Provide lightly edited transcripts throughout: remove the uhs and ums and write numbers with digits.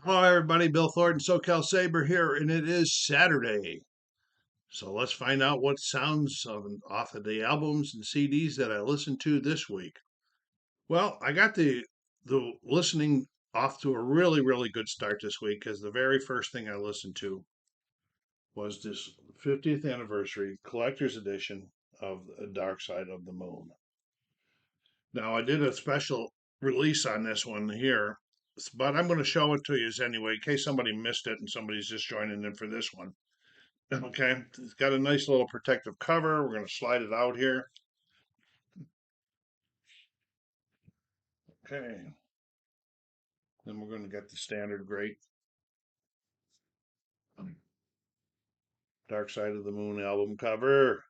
Hello, everybody. Bill Thornton, SoCalSabre here, and it is Saturday. So let's find out what sounds off of the albums and CDs that I listened to this week. Well, I got the listening off to a really good start this week because the very first thing I listened to was this 50th anniversary collector's edition of The Dark Side of the Moon. Now, I did a special release on this one here, but I'm going to show it to you anyway, in case somebody missed it and somebody's just joining in for this one. Okay, it's got a nice little protective cover. We're going to slide it out here. Okay, then we're going to get the standard great Dark Side of the Moon album cover.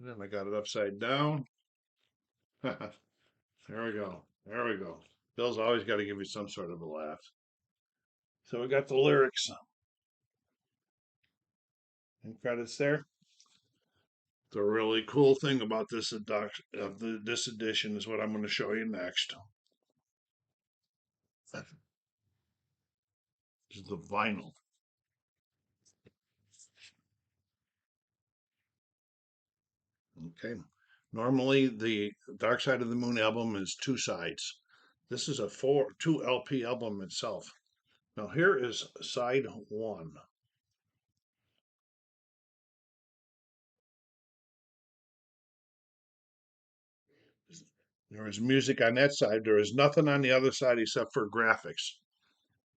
And then I got it upside down. There we go. There we go. Bill's always got to give you some sort of a laugh. So we got the lyrics and credits there. The really cool thing about this this edition is what I'm going to show you next. This is the vinyl. Okay. Normally the Dark Side of the Moon album is two sides. This is a two LP album itself. Now here is side one. There is music on that side. There is nothing on the other side except for graphics.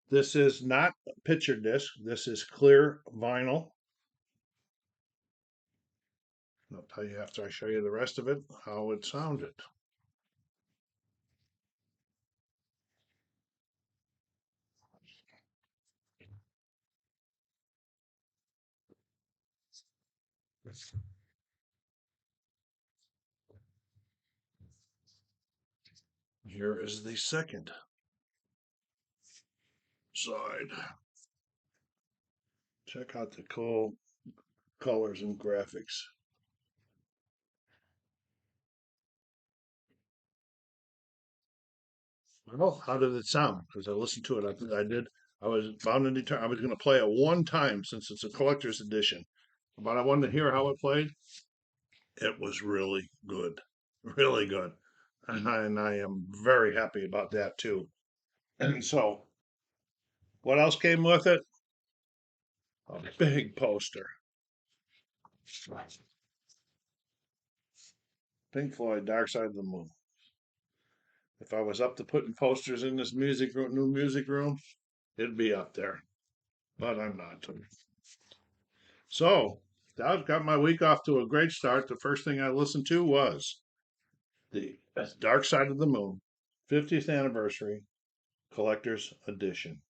This is not a picture disc. This is clear vinyl. I'll tell you after I show you the rest of it how it sounded. Here is the second side. Check out the cool colors and graphics. Well, how did it sound? Because I listened to it. I did. I was bound and determined. I was going to play it one time since it's a collector's edition, but I wanted to hear how it played. It was really good, really good, and I am very happy about that too. And so, what else came with it? A big poster. Pink Floyd, Dark Side of the Moon. If I was up to putting posters in this new music room, it'd be up there, but I'm not. So that got my week off to a great start. The first thing I listened to was the Dark Side of the Moon 50th Anniversary Collector's Edition.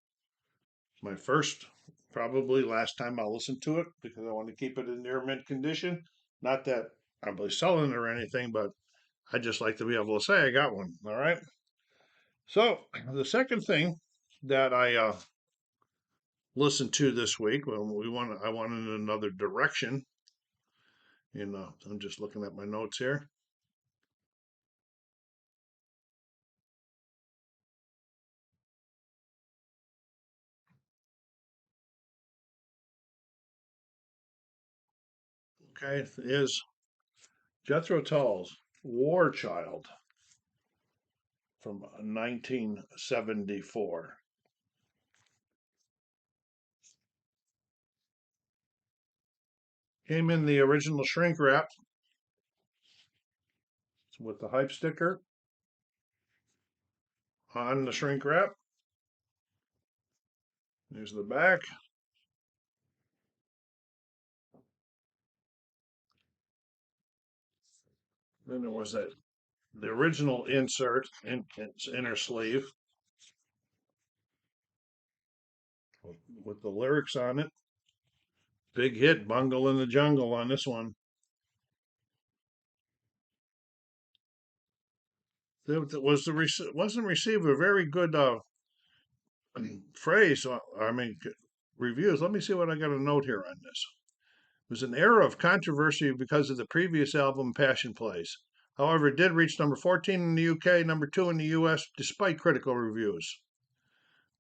My first, probably last time I'll listen to it because I want to keep it in near mint condition. Not that I'm really selling it or anything, but I just like to be able to say I got one. All right. So the second thing that I listened to this week, well, I wanted another direction. I'm just looking at my notes here. Okay, is Jethro Tull's War Child from 1974. Came in the original shrink wrap with the hype sticker on the shrink wrap. There's the back. Then there was the original insert in its inner sleeve with the lyrics on it. Big hit, Bungle in the Jungle on this one. It wasn't received a very good phrase. I mean, reviews. Let me see what I got a note here on this. was an era of controversy because of the previous album, Passion Plays. However, it did reach number 14 in the UK, number 2 in the US, despite critical reviews.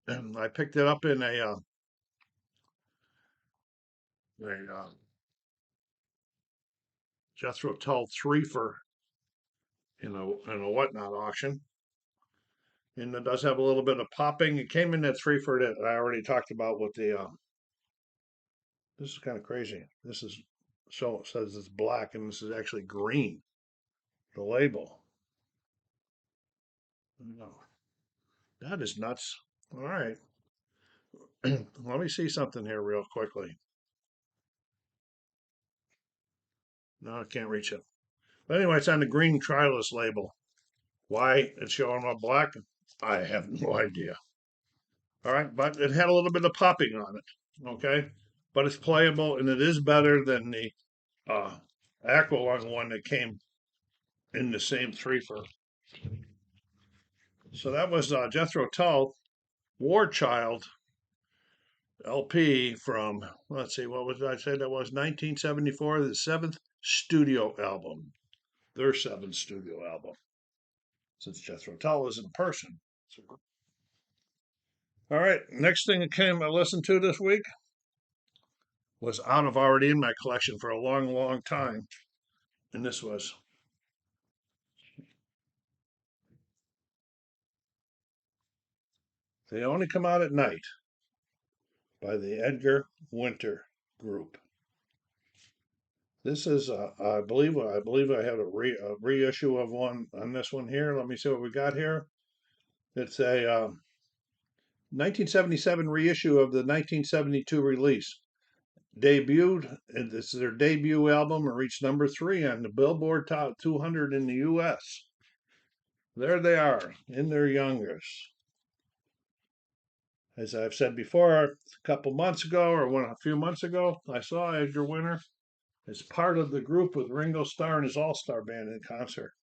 And I picked it up in a Jethro Tull threefer in a whatnot auction. And it does have a little bit of popping. It came in that threefer that I already talked about with the. This is kind of crazy. This is so it says it's black and this is actually green. The label. No, that is nuts. All right. Let me see something here real quickly. No, I can't reach it. But anyway, it's on the green Trilus label. Why it's showing up black, I have no idea. All right, but it had a little bit of popping on it. Okay, but it's playable and it is better than the Aqualung one that came in the same threefer. So that was Jethro Tull, War Child LP from, let's see, what was I say that was 1974, the seventh studio album, their seventh studio album, since Jethro Tull isn't a person. All right, next thing that I listened to this week was out of already in my collection for a long, long time, and this was They Only Come Out at Night by the Edgar Winter Group. This is, I believe I have a reissue of one on this one here. Let me see what we got here. It's a 1977 reissue of the 1972 release. Debuted, and this is their debut album, and reached number 3 on the Billboard Top 200 in the U.S. There they are in their youngest. As I've said before, a couple months ago or a few months ago, I saw Edgar Winter as part of the group with Ringo Starr and his all-star band in concert.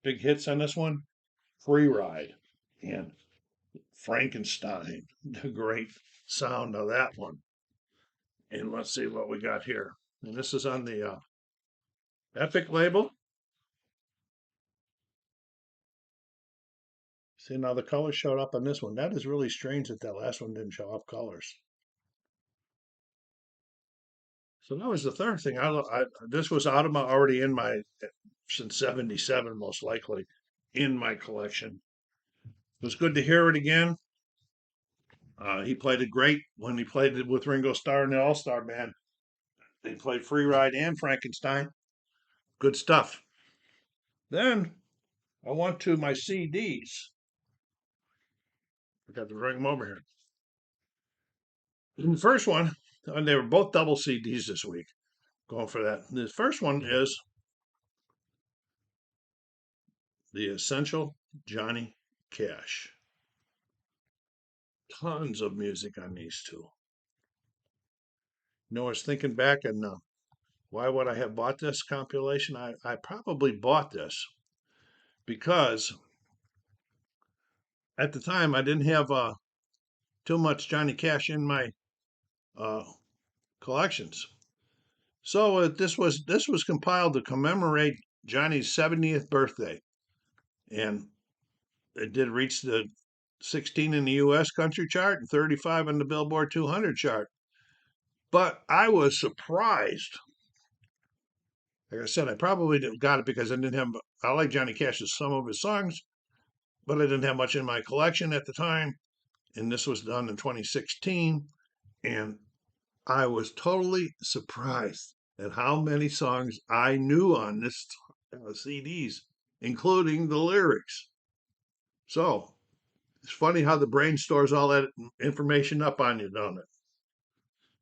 Big hits on this one: Free Ride and Frankenstein. The great sound of that one. And let's see what we got here. And this is on the Epic label. See, now the colors showed up on this one. That is really strange that last one didn't show up colors. So that was the third thing. This was out of my already in my since '77 most likely in my collection. It was good to hear it again. He played it great when he played it with Ringo Starr and the All Star Band. They played Free Ride and Frankenstein. Good stuff. Then I went to my CDs. I got to bring them over here. And the first one, and they were both double CDs this week. Going for that. The first one is The Essential Johnny Cash. Tons of music on these two. I was thinking back and why would I have bought this compilation? I probably bought this because at the time I didn't have too much Johnny Cash in my uh, collections. So this was compiled to commemorate Johnny's 70th birthday, and it did reach the 16 in the U.S. country chart and 35 on the Billboard 200 chart. But I was surprised. Like I said, I probably got it because I didn't have. I like Johnny Cash's some of his songs, but I didn't have much in my collection at the time. And this was done in 2016, and I was totally surprised at how many songs I knew on this CDs, including the lyrics. So it's funny how the brain stores all that information up on you, don't it?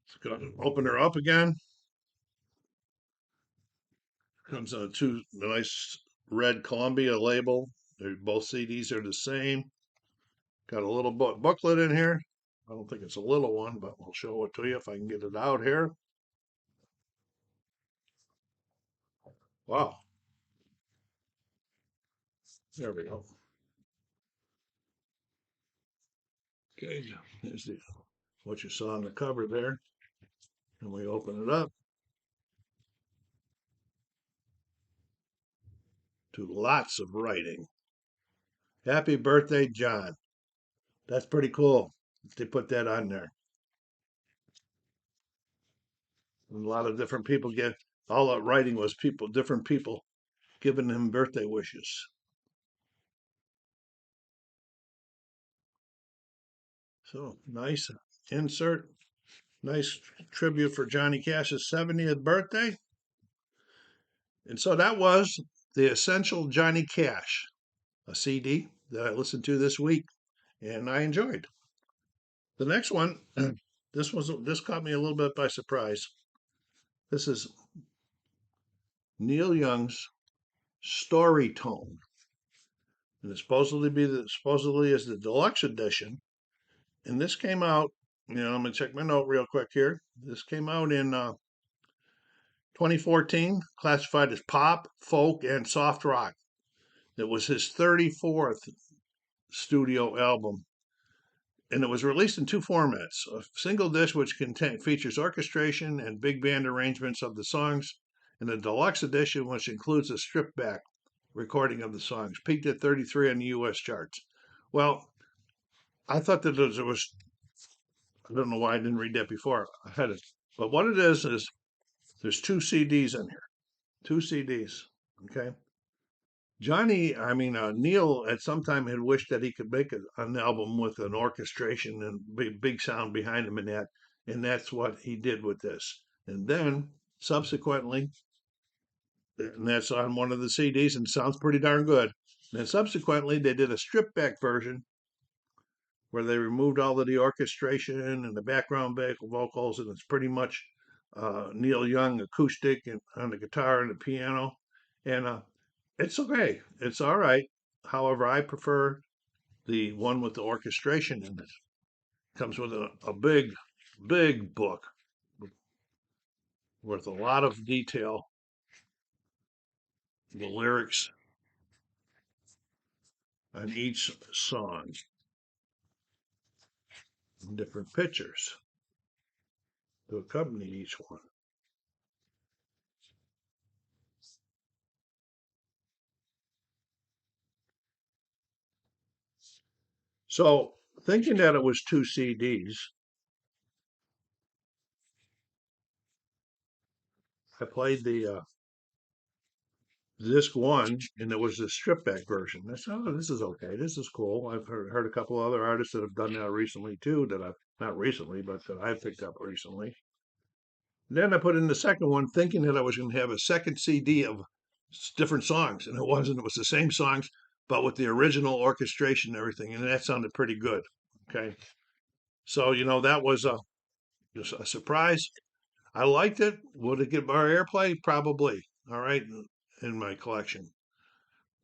It's going to open her up again. Comes on two nice red Columbia label. Both CDs are the same. Got a little booklet in here. I don't think it's a little one, but we'll show it to you if I can get it out here. Wow. There we go. Okay, there's the what you saw on the cover there. And we open it up to lots of writing. Happy birthday, John. That's pretty cool if they put that on there. And a lot of different people get, all that writing was people, different people giving him birthday wishes. So nice insert, nice tribute for Johnny Cash's 70th birthday. And so that was the Essential Johnny Cash, a CD that I listened to this week and I enjoyed. The next one, this caught me a little bit by surprise. This is Neil Young's Story Tone, and it supposedly is the deluxe edition. And this came out. I'm gonna check my note real quick here. This came out in 2014, classified as pop, folk, and soft rock. It was his 34th studio album, and it was released in two formats: a single disc, which features orchestration and big band arrangements of the songs, and a deluxe edition, which includes a stripped back recording of the songs. Peaked at 33 on the U.S. charts. Well, I thought that there was, I don't know why I didn't read that before. I had it. But what it is there's two CDs in here. Two CDs. Okay. Neil at some time had wished that he could make an album with an orchestration and big sound behind him and that's what he did with this. And then subsequently, and that's on one of the CDs and sounds pretty darn good. And then subsequently, they did a stripped back version where they removed all of the orchestration and the background vocals, and it's pretty much Neil Young acoustic and on the guitar and the piano. And it's okay. It's all right. However, I prefer the one with the orchestration in it. Comes with a big book with a lot of detail, the lyrics on each song, and different pictures to accompany each one. So, thinking that it was two CDs, I played the disc one, and it was the strip back version. I said, "Oh, this is okay. This is cool." I've heard a couple other artists that have done that recently too. That I've not recently, but that I've picked up recently. Then I put in the second one, thinking that I was going to have a second CD of different songs, and it wasn't. It was the same songs, but with the original orchestration and everything, and that sounded pretty good. Okay, so that was a surprise. I liked it. Would it get more airplay? Probably. All right, in my collection.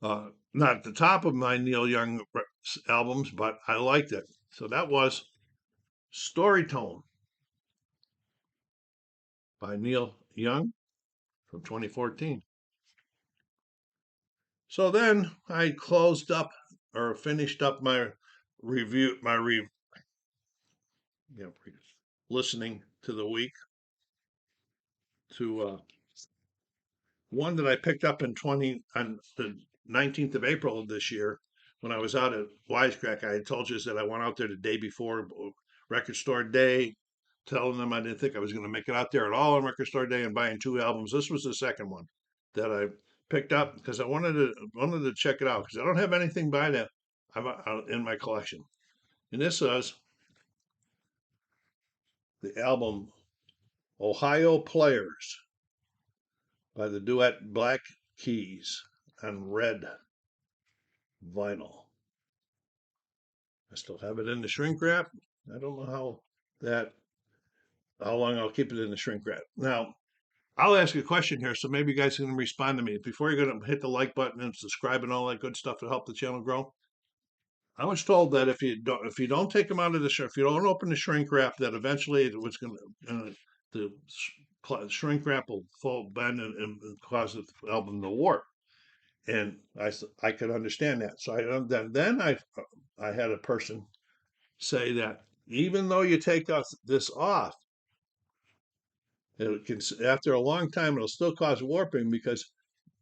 Not at the top of my Neil Young albums, but I liked it. So that was Story Tone by Neil Young from 2014. So then I closed up or finished up my review, you know, listening to the week to one that I picked up on the 19th of April of this year when I was out at Wisecrack. I had told you that I went out there the day before Record Store Day, telling them I didn't think I was going to make it out there at all on Record Store Day and buying two albums. This was the second one that I picked up because I wanted to check it out because I don't have anything by that in my collection. And this was the album Ohio Players by the duet Black Keys on red vinyl. I still have it in the shrink wrap. I don't know how long I'll keep it in the shrink wrap. Now, I'll ask you a question here, so maybe you guys can respond to me. Before you're going to hit the like button and subscribe and all that good stuff to help the channel grow, I was told that if you don't take them out of if you don't open the shrink wrap, that eventually it was going to the shrink wrap will fall bend and cause the album to warp. And I could understand that. So then I had a person say that even though you take this off, it can, after a long time, it'll still cause warping because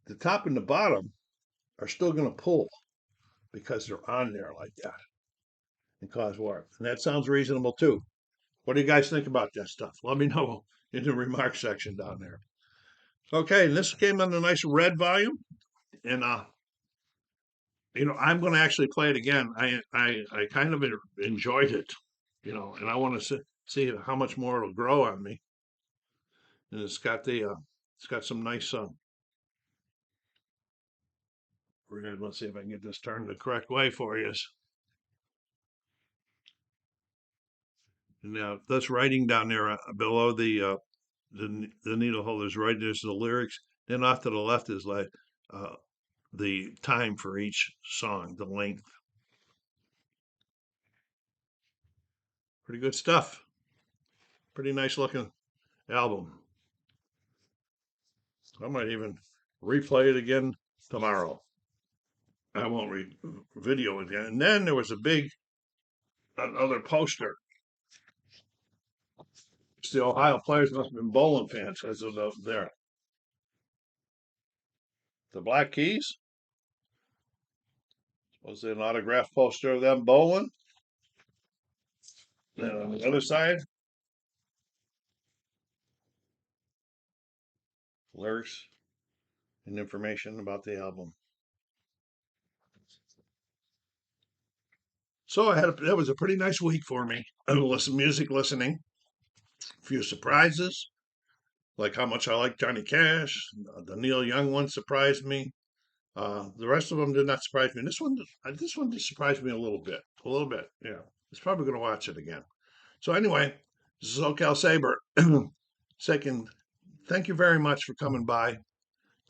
the top and the bottom are still going to pull because they're on there like that and cause warp. And that sounds reasonable too. What do you guys think about that stuff? Let me know in the remarks section down there. Okay, and this came in a nice red volume, and I'm going to actually play it again. I kind of enjoyed it, and I want to see how much more it'll grow on me. And it's got some nice red. Let's see if I can get this turned the correct way for you. Now, that's writing down there below the needle holders. Right there's the lyrics. Then off to the left is like uh, the time for each song, the length. Pretty good stuff. Pretty nice looking album. I might even replay it again tomorrow. I won't video it again. And then there was another poster. It's the Ohio players must have been bowling fans as of there. The Black Keys. Was there an autograph poster of them bowling? And on the other side, lyrics and information about the album. So that was a pretty nice week for me. Music listening, a few surprises, like how much I like Johnny Cash. The Neil Young one surprised me. The rest of them did not surprise me. This one just surprised me a little bit. A little bit, yeah. It's probably going to watch it again. So anyway, this is SoCalSabre. Second, thank you very much for coming by.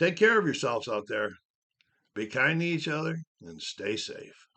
Take care of yourselves out there. Be kind to each other and stay safe.